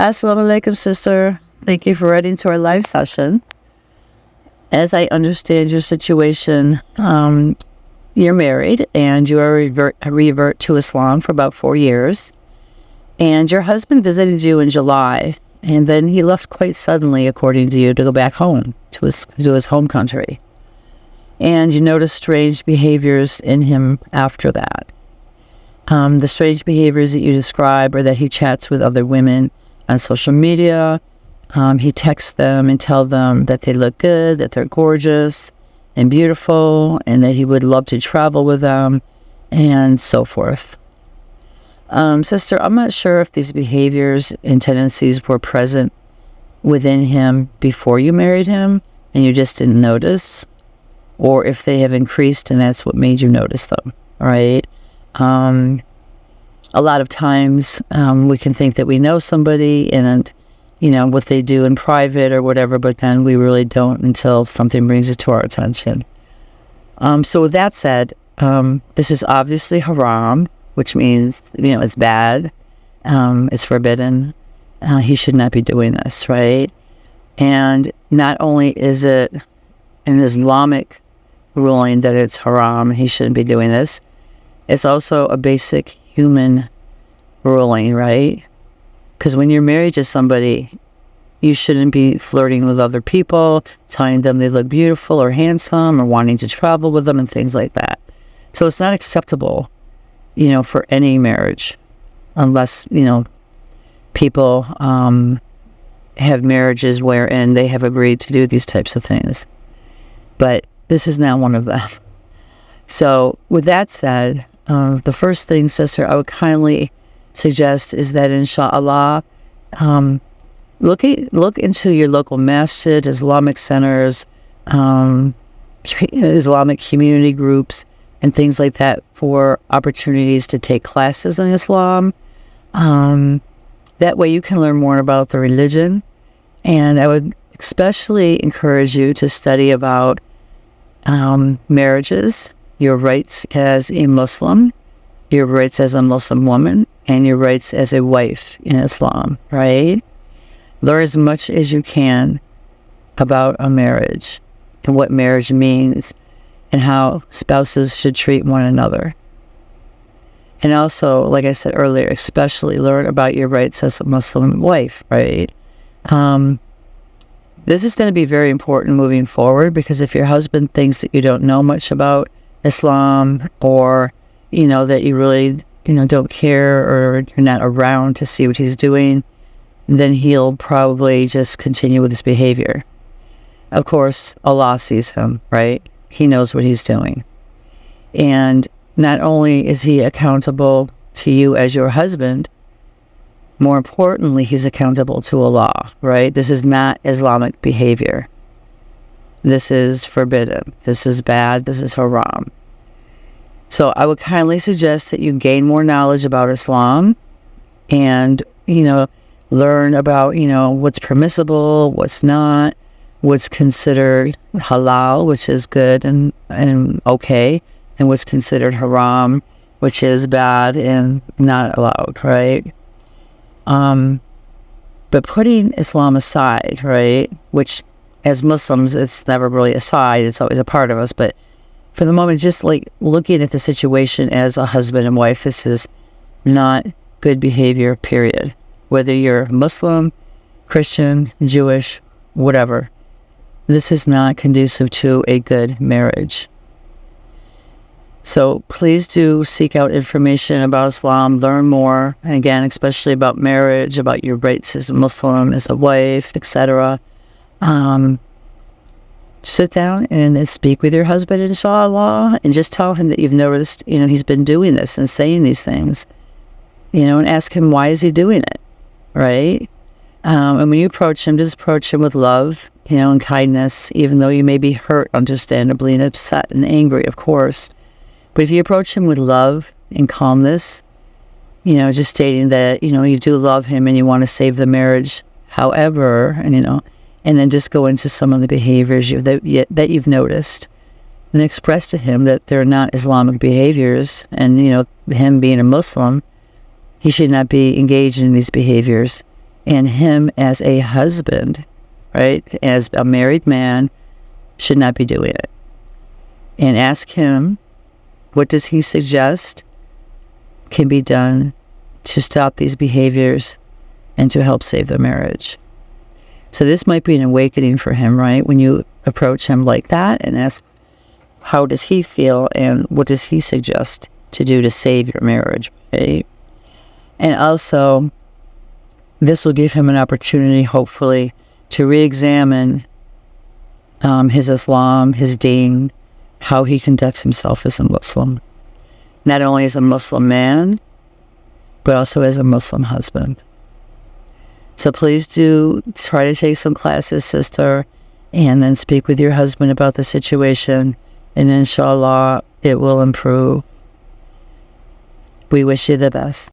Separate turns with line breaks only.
Assalamu alaikum, sister. Thank you for writing to our live session. As I understand your situation, you're married and you are revert to Islam for about 4 years. And your husband visited you in July, and then he left quite suddenly, according to you, to go back home to his home country. And you noticed strange behaviors in him after that. The strange behaviors that you describe are that he chats with other women on social media. He texts them and tells them that they look good, that they're gorgeous and beautiful, and that he would love to travel with them, and so forth. Sister, I'm not sure if these behaviors and tendencies were present within him before you married him and you just didn't notice, or if they have increased and that's what made you notice them, right? A lot of times we can think that we know somebody and, what they do in private or whatever, but then we really don't until something brings it to our attention. So with that said, this is obviously haram, which means, it's bad, it's forbidden. He should not be doing this, right? And not only is it an Islamic ruling that it's haram, he shouldn't be doing this, it's also a basic human ruling, right? Because when you're married to somebody, you shouldn't be flirting with other people, telling them they look beautiful or handsome or wanting to travel with them and things like that. So it's not acceptable, for any marriage unless, people have marriages wherein they have agreed to do these types of things. But this is not one of them. So with that said, the first thing, sister, I would kindly suggest is that inshallah, look into your local masjid, Islamic centers, Islamic community groups, and things like that for opportunities to take classes in Islam. That way you can learn more about the religion. And I would especially encourage you to study about marriages, your rights as a Muslim, your rights as a Muslim woman, and your rights as a wife in Islam, right? Learn as much as you can about a marriage and what marriage means and how spouses should treat one another. And also, like I said earlier, especially learn about your rights as a Muslim wife, right? This is going to be very important moving forward, because if your husband thinks that you don't know much about Islam, or, that you really, don't care, or you're not around to see what he's doing, then he'll probably just continue with his behavior. Of course, Allah sees him, right? He knows what he's doing. And not only is he accountable to you as your husband, more importantly, he's accountable to Allah, right? This is not Islamic behavior. This is forbidden. This is bad. This is haram. So I would kindly suggest that you gain more knowledge about Islam and, learn about, what's permissible, what's not, what's considered halal, which is good and okay, and what's considered haram, which is bad and not allowed, right? But putting Islam aside, right, which as Muslims, it's never really aside, it's always a part of us, but for the moment, just like looking at the situation as a husband and wife, this is not good behavior, period. Whether you're Muslim, Christian, Jewish, whatever, this is not conducive to a good marriage. So please do seek out information about Islam, learn more, and again, especially about marriage, about your rights as a Muslim, as a wife, etc. Sit down and speak with your husband, inshallah, and just tell him that you've noticed, he's been doing this and saying these things, and ask him, why is he doing it, right? And when you approach him, just approach him with love, and kindness, even though you may be hurt, understandably, and upset and angry, of course. But if you approach him with love and calmness, just stating that, you do love him and you want to save the marriage, however, and then just go into some of the behaviors that you've noticed and express to him that they're not Islamic behaviors, and, him being a Muslim, he should not be engaged in these behaviors. And him as a husband, right, as a married man, should not be doing it. And ask him, what does he suggest can be done to stop these behaviors and to help save the marriage? So this might be an awakening for him, right? When you approach him like that and ask, how does he feel and what does he suggest to do to save your marriage, right? And also, this will give him an opportunity, hopefully, to re-examine his Islam, his deen, how he conducts himself as a Muslim. Not only as a Muslim man, but also as a Muslim husband. So please do try to take some classes, sister, and then speak with your husband about the situation, and inshallah, it will improve. We wish you the best.